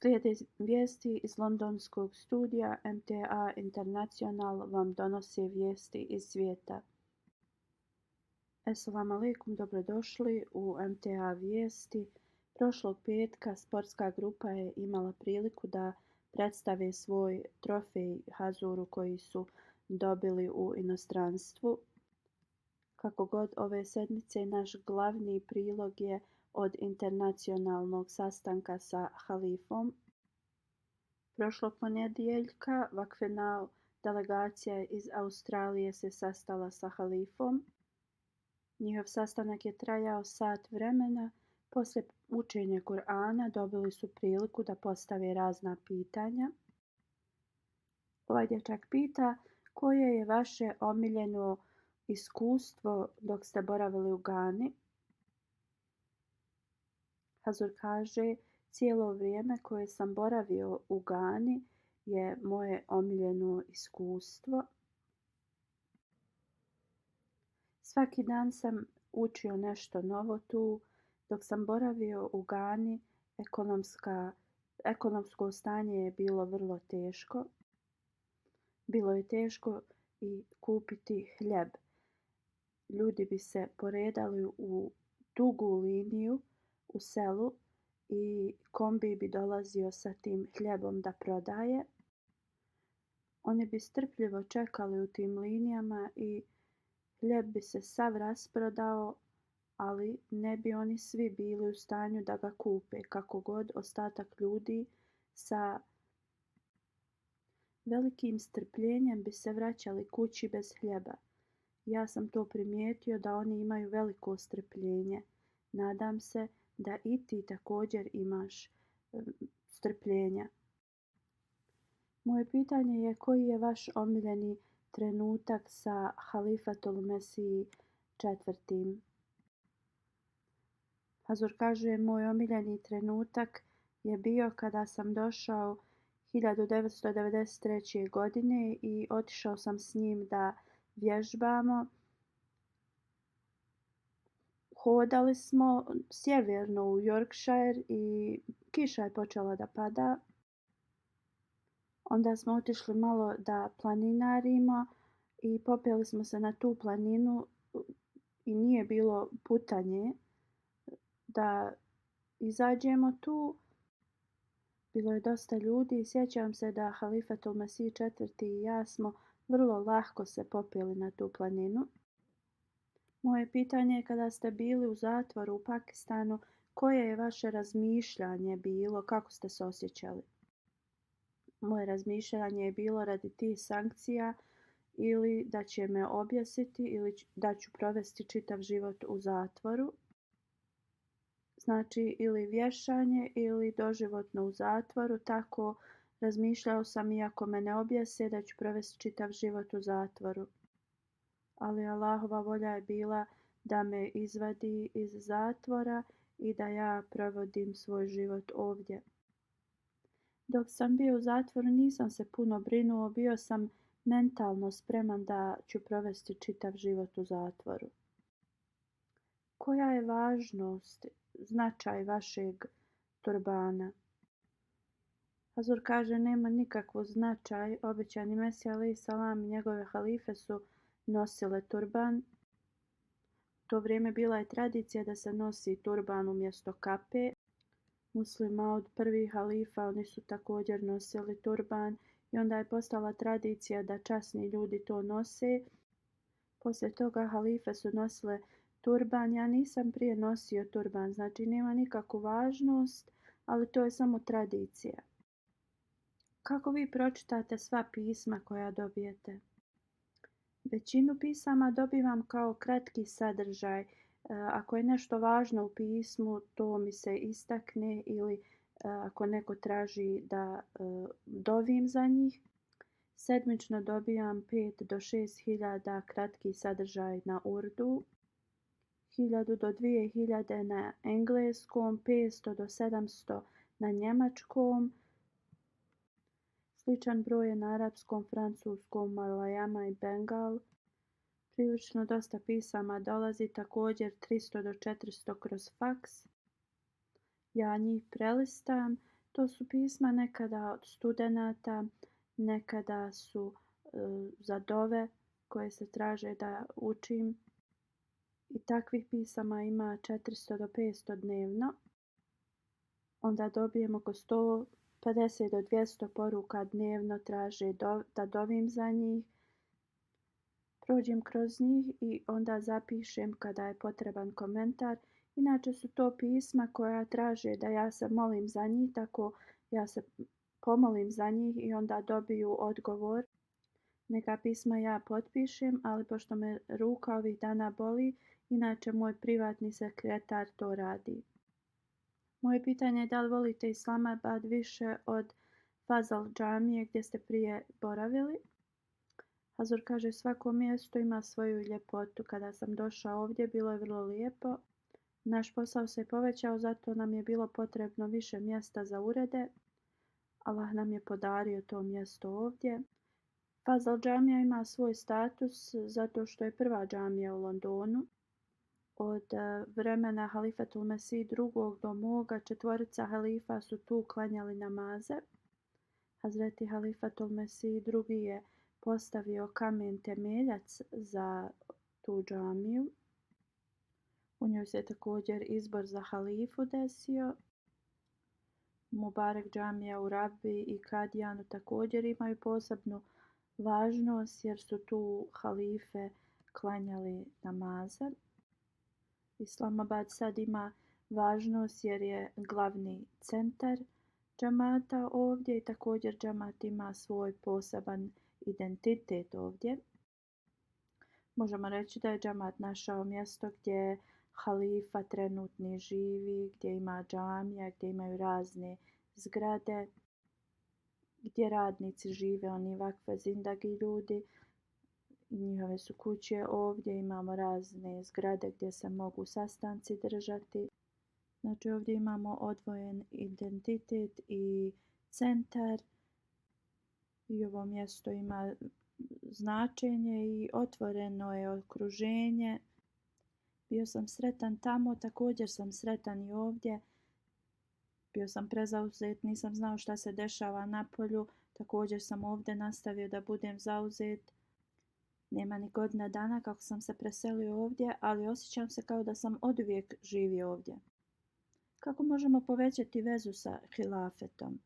Slijede vijesti iz londonskog studija MTA International vam donose vijesti iz svijeta. Assalamu alaikum, dobrodošli u MTA vijesti. Prošlog petka sportska grupa je imala priliku da predstave svoj trofej Hazuru koji su dobili u inostranstvu. Kako god, ove sedmice naš glavni prilog je od internacionalnog sastanka sa halifom. Prošlog ponedjeljka Vakfenau delegacija iz Australije se sastala sa halifom. Njihov sastanak je trajao sat vremena. Poslije učenja Kur'ana dobili su priliku da postave razna pitanja. Ovaj dječak pita: koje je vaše omiljeno iskustvo dok ste boravili u Gani? Hazur kaže: cijelo vrijeme koje sam boravio u Gani je moje omiljeno iskustvo. Svaki dan sam učio nešto novo tu. Dok sam boravio u Gani, ekonomsko stanje je bilo vrlo teško. Bilo je teško i kupiti hljeb. Ljudi bi se poredali u dugu liniju u selu i kombi bi dolazio sa tim hljebom da prodaje. Oni bi strpljivo čekali u tim linijama i hljeb bi se sav rasprodao, ali ne bi oni svi bili u stanju da ga kupe. Kako god, ostatak ljudi sa velikim strpljenjem bi se vraćali kući bez hljeba. Ja sam to primijetio da oni imaju veliko strpljenje. Nadam se da i ti također imaš strpljenja. Moje pitanje je: koji je vaš omiljeni trenutak sa Halifatul Mesih IV? Hazur kaže: moj omiljeni trenutak je bio kada sam došao 1993. godine i otišao sam s njim da vježbamo. Hodali smo sjeverno u Yorkshire i kiša je počela da pada. Onda smo otišli malo da planinarimo i popeli smo se na tu planinu i nije bilo putanje da izađemo tu. Bilo je dosta ljudi. Sjećam se da Halifatul Mesih IV i ja smo vrlo lako se popeli na tu planinu. Moje pitanje je: kada ste bili u zatvoru u Pakistanu, koje je vaše razmišljanje bilo, kako ste se osjećali? Moje razmišljanje je bilo radi tih sankcija ili da će me objesiti ili da ću provesti čitav život u zatvoru. Znači ili vješanje ili doživotno u zatvoru. Tako razmišljao sam, iako me ne objese, da ću provesti čitav život u zatvoru. Ali Allahova volja je bila da me izvadi iz zatvora i da ja provodim svoj život ovdje. Dok sam bio u zatvoru nisam se puno brinuo, bio sam mentalno spreman da ću provesti čitav život u zatvoru. Koja je važnost, značaj vašeg turbana? Hazur kaže: nema nikakvu značaj. Obećani Mesih alejhi selam i njegove halife su nosile turban. U to vrijeme bila je tradicija da se nosi turban umjesto kape. Muslim Maud, prvi halifa, oni su također nosili turban i onda je postala tradicija da časni ljudi to nose. Poslije toga halife su nosile turban. Ja nisam prije nosio turban, znači nema nikakvu važnost, ali to je samo tradicija. Kako vi pročitate sva pisma koja dobijete? Većinu pisama dobivam kao kratki sadržaj. Ako je nešto važno u pismu, to mi se istakne, ili ako neko traži da dovim za njih. Sedmično dobijam 5 do 6 hiljada kratki sadržaj na urdu, 1000 do 2000 na engleskom, 500 do 700 na njemačkom. Sličan broj je na arapskom, francuskom, malajama i bengal. Prilično dosta pisama dolazi, također 300 do 400 kroz faks. Ja njih prelistam, To su pisma nekada od studenata, nekada su za dove koje se traže da učim. I takvih pisama ima 400 do 500 dnevno. Onda dobijem oko 150 do 200 poruka dnevno, traže da dovim za njih. Prođem kroz njih i onda zapišem kada je potreban komentar. Inače su to pisma koja traže da ja se molim za njih, tako ja se pomolim za njih i onda dobiju odgovor. Neka pisma ja potpišem, ali pošto me ruka ovih dana boli, inače moj privatni sekretar to radi. Moje pitanje je da li volite Islamabad više od Fazal džamije gdje ste prije boravili? Hazur kaže svako mjesto ima svoju ljepotu. Kada sam došao ovdje bilo je vrlo lijepo. Naš posao se povećao, zato nam je bilo potrebno više mjesta za urede. Allah nam je podario to mjesto ovdje. Fazal džamija ima svoj status zato što je prva džamija u Londonu. Od vremena Halifatul Mesih II. Do moga 4 halifa su tu klanjali namaze. Hazreti Halifatul Mesih II. Je postavio kamen temeljac za tu džamiju. U njoj se također izbor za halifu desio. Mubarek džamija u Rabbi i Kadijanu također imaju posebnu važnost jer su tu halife klanjali namaze. Islamabad sad ima važnost jer je glavni centar džamata ovdje i također džamat ima svoj poseban identitet ovdje. Možemo reći da je džamat našao mjesto gdje halifa trenutni živi, gdje ima džamija, gdje imaju razne zgrade, gdje radnici žive, oni vakfe zindagi ljudi. Njihove su kuće ovdje, imamo razne zgrade gdje se mogu sastanci držati. Znači ovdje imamo odvojen identitet i centar i ovo mjesto ima značenje i otvoreno je okruženje. Bio sam sretan tamo, također sam sretan i ovdje. Bio sam prezauzet, nisam znao šta se dešava napolju, također sam ovdje nastavio da budem zauzet. Nema ni godina dana kako sam se preselio ovdje, ali osjećam se kao da sam oduvijek živio ovdje. Kako možemo povećati vezu sa hilafetom?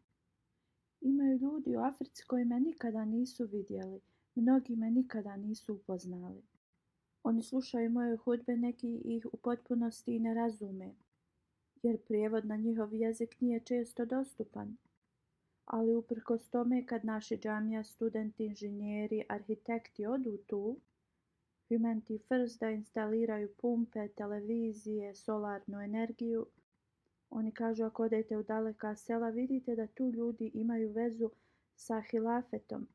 Imaju ljudi u Africi koji me nikada nisu vidjeli, mnogi me nikada nisu upoznali. Oni slušaju moje hudbe, neki ih u potpunosti ne razume, jer prijevod na njihov jezik nije često dostupan. Ali uprkos tome kad naši džamija, studenti, inženjeri, arhitekti odu tu, Humanity First da instaliraju pumpe, televizije, solarnu energiju, oni kažu ako odete u daleka sela vidite da tu ljudi imaju vezu sa hilafetom.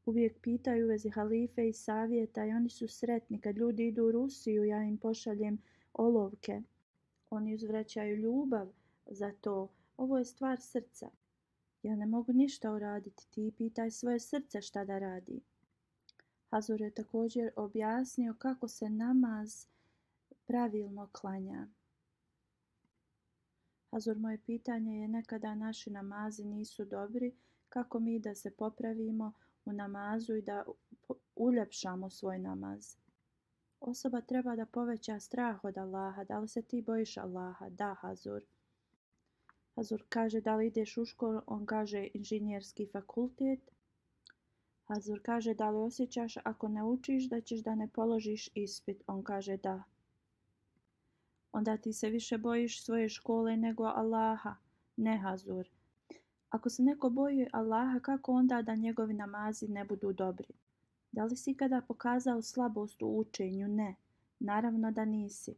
Uvijek pitaju u vezi halife i savjeta i oni su sretni. Kad ljudi idu u Rusiju ja im pošaljem olovke. Oni uzvraćaju ljubav za to. Ovo je stvar srca. Ja ne mogu ništa uraditi, ti pitaj svoje srce šta da radi. Hazur je također objasnio kako se namaz pravilno klanja. Hazur, moje pitanje je nekada naši namazi nisu dobri, kako mi da se popravimo u namazu i da uljepšamo svoj namaz. Osoba treba da poveća strah od Allaha. Da li se ti bojiš Allaha? Da, Hazur. Hazur kaže da li ideš u školu, on kaže inženjerski fakultet. Hazur kaže da li osjećaš ako ne učiš da ćeš da ne položiš ispit, on kaže da. Onda ti se više bojiš svoje škole nego Allaha. Ne, Hazur. Ako se neko boji Allaha, kako onda da njegovi namazi ne budu dobri? Da li si ikada pokazao slabost u učenju? Ne. Naravno da nisi.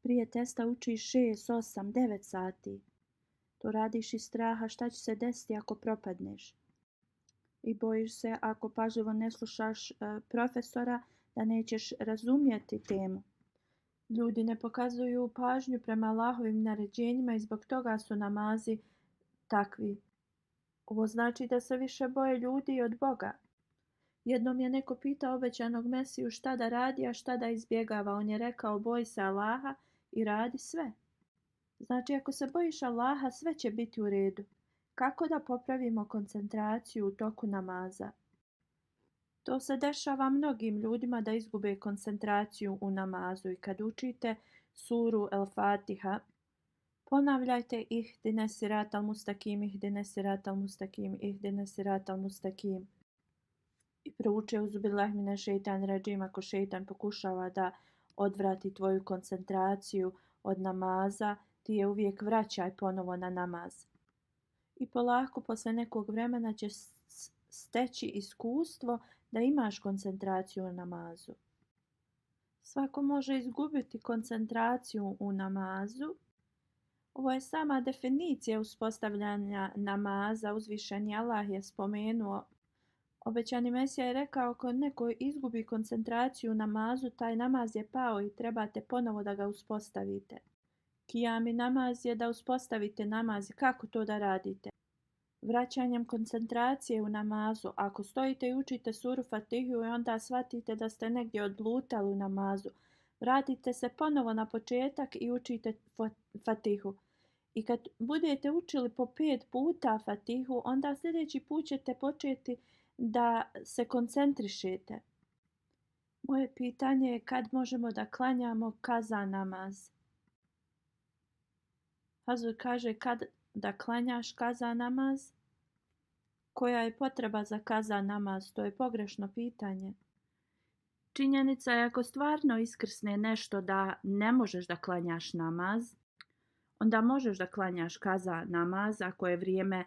Prije testa učiš 6, 8, 9 sati. To radiš iz straha šta će se desiti ako propadneš. I bojiš se ako pažljivo ne slušaš profesora da nećeš razumjeti temu. Ljudi ne pokazuju pažnju prema Allahovim naređenjima i zbog toga su namazi takvi. Ovo znači da se više boje ljudi od Boga. Jednom je neko pitao obećanog Mesiju šta da radi, a šta da izbjegava. On je rekao boj se Allaha i radi sve. Znači, ako se bojiš Allaha, sve će biti u redu. Kako da popravimo koncentraciju u toku namaza? To se dešava mnogim ljudima da izgube koncentraciju u namazu i kad učite suru El Fatiha, ponavljajte ihdine siratal mustakim, ihdine siratal mustakim, ihdine siratal mustakim. I prouče uzbillahi mine šeitan rajim ako šeitan pokušava da odvrati tvoju koncentraciju od namaza, ti je uvijek vraćaj ponovo na namaz. I polako posle nekog vremena ćeš steći iskustvo da imaš koncentraciju u namazu. Svako može izgubiti koncentraciju u namazu. Ovo je sama definicija uspostavljanja namaza. Uzvišeni Allah je spomenuo, obećani Mesija je rekao, ako neko izgubi koncentraciju u namazu, taj namaz je pao i trebate ponovo da ga uspostavite. Kijami namaz je da uspostavite namaz. Kako to da radite? Vraćanjem koncentracije u namazu. Ako stojite i učite suru Fatihu i onda shvatite da ste negdje odlutali u namazu, vratite se ponovo na početak i učite Fatihu. I kad budete učili po 5 puta Fatihu, onda sljedeći put ćete početi da se koncentrišete. Moje pitanje je kad možemo da klanjamo kaza namaz. Hazur kaže kad da klanjaš kaza namaz. Koja je potreba za kaza namaz? To je pogrešno pitanje. Činjenica je ako stvarno iskrsne nešto da ne možeš da klanjaš namaz, onda možeš da klanjaš kaza namaz ako je vrijeme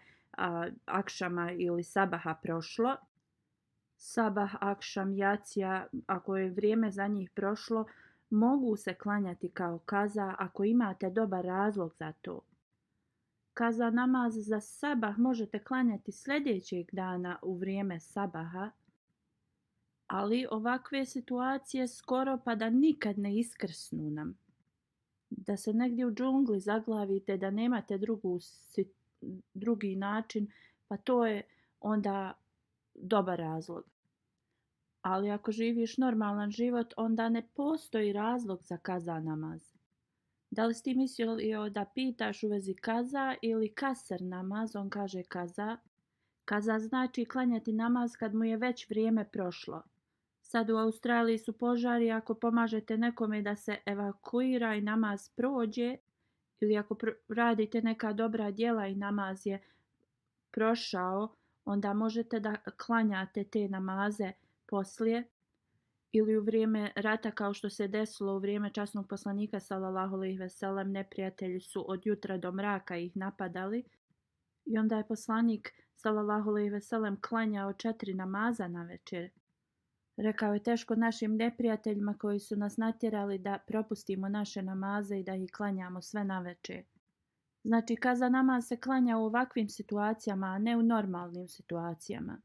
akšama ili sabaha prošlo. Sabah, akšam, jacija, ako je vrijeme za njih prošlo, mogu se klanjati kao kaza ako imate dobar razlog za to. Kaza namaz za sabah možete klanjati sljedećeg dana u vrijeme sabaha, ali ovakve situacije skoro pa da nikad ne iskrsnu nam. Da se negdje u džungli zaglavite, da nemate drugi način, pa to je onda dobar razlog. Ali ako živiš normalan život, onda ne postoji razlog za kaza namaz. Da li si ti mislio da pitaš u vezi kaza ili kasr namaz? On kaže kaza. Kaza znači klanjati namaz kad mu je već vrijeme prošlo. Sad u Australiji su požari, ako pomažete nekome da se evakuira i namaz prođe, ili ako radite neka dobra djela i namaz je prošao, onda možete da klanjate te namaze poslije. Ili u vrijeme rata kao što se desilo u vrijeme časnog poslanika sallallahu alejhi ve sellem, neprijatelji su od jutra do mraka ih napadali i onda je poslanik sallallahu alejhi ve sellem klanjao 4 namaza na večer. Rekao je teško našim neprijateljima koji su nas natjerali da propustimo naše namaze i da ih klanjamo sve na večer. Znači kaza namaz se klanja u ovakvim situacijama, a ne u normalnim situacijama.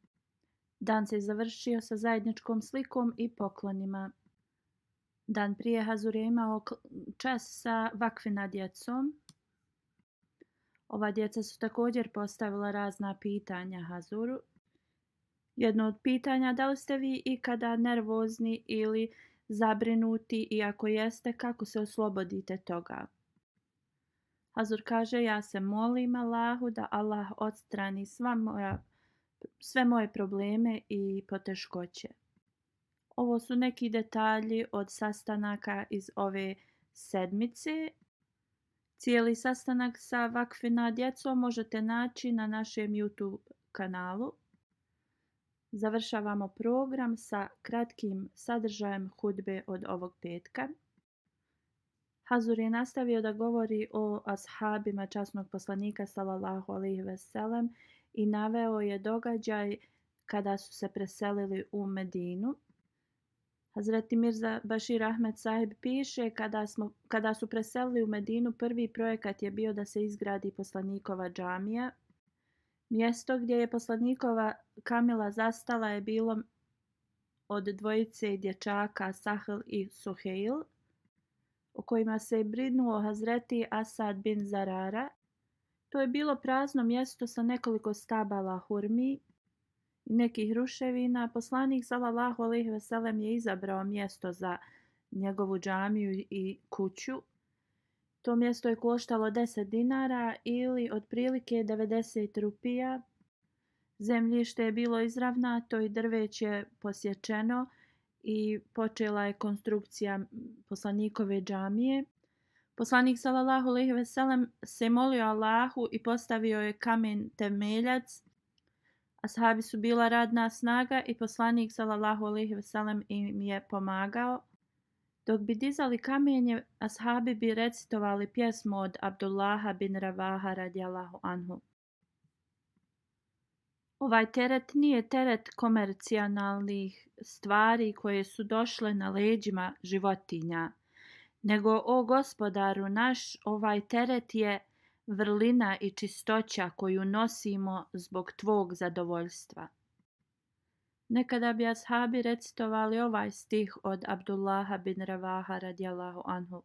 Dan se završio sa zajedničkom slikom i poklonima. Dan prije Hazur je imao čas sa vakfina djecom. Ova djeca su također postavila razna pitanja Hazuru. Jedno od pitanja, da li ste vi ikada nervozni ili zabrinuti i ako jeste, kako se oslobodite toga? Hazur kaže, ja se molim Allahu da Allah odstrani sve moje probleme i poteškoće. Ovo su neki detalji od sastanaka iz ove sedmice. Cijeli sastanak sa vakfina djecom možete naći na našem YouTube kanalu. Završavamo program sa kratkim sadržajem hudbe od ovog petka. Hazur je nastavio da govori o ashabima časnog poslanika sallallahu alejhi ve sellem i naveo je događaj kada su se preselili u Medinu. Hazreti Mirza Bashir Ahmed Sahib piše, kada su preselili u Medinu, prvi projekat je bio da se izgradi poslanikova džamija. Mjesto gdje je poslanikova kamila zastala je bilo od dvojice dječaka Sahl i Suheil, o kojima se je brinuo Hazreti Asad bin Zarara. To je bilo prazno mjesto sa nekoliko stabala hurmi i nekih ruševina. Poslanik sallallahu alejhi ve sellem je izabrao mjesto za njegovu džamiju i kuću To mjesto je koštalo 10 dinara ili otprilike 90 rupija. Zemljište je bilo izravnato i drveće posječeno i počela je konstrukcija poslanikove džamije. Poslanik sallallahu alejhi ve sellem se molio Allahu i postavio je kamen temeljac. Ashabi su bila radna snaga i poslanik sallallahu alejhi ve sellem im je pomagao. Dok bi dizali kamenje, ashabi bi recitovali pjesmu od Abdullaha bin Ravaha radijallahu anhu. Ovaj teret nije teret komercijalnih stvari koje su došle na leđima životinja, nego, o Gospodaru naš, ovaj teret je vrlina i čistoća koju nosimo zbog tvog zadovoljstva. Nekada bi ashabi recitovali ovaj stih od Abdullaha bin Ravaha radijallahu anhu.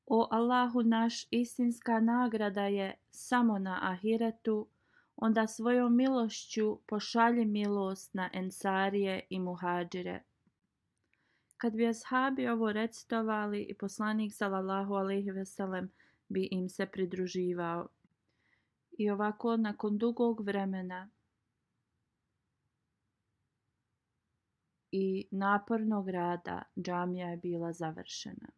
O Allahu naš, istinska nagrada je samo na ahiretu, onda svojom milošću pošalji milost na ensarije i muhadžire. Kad bi ashabi ovo recitovali, i poslanik sallallahu alejhi ve sellem bi im se pridruživao. I ovako nakon dugog vremena i napornog rada džamija je bila završena.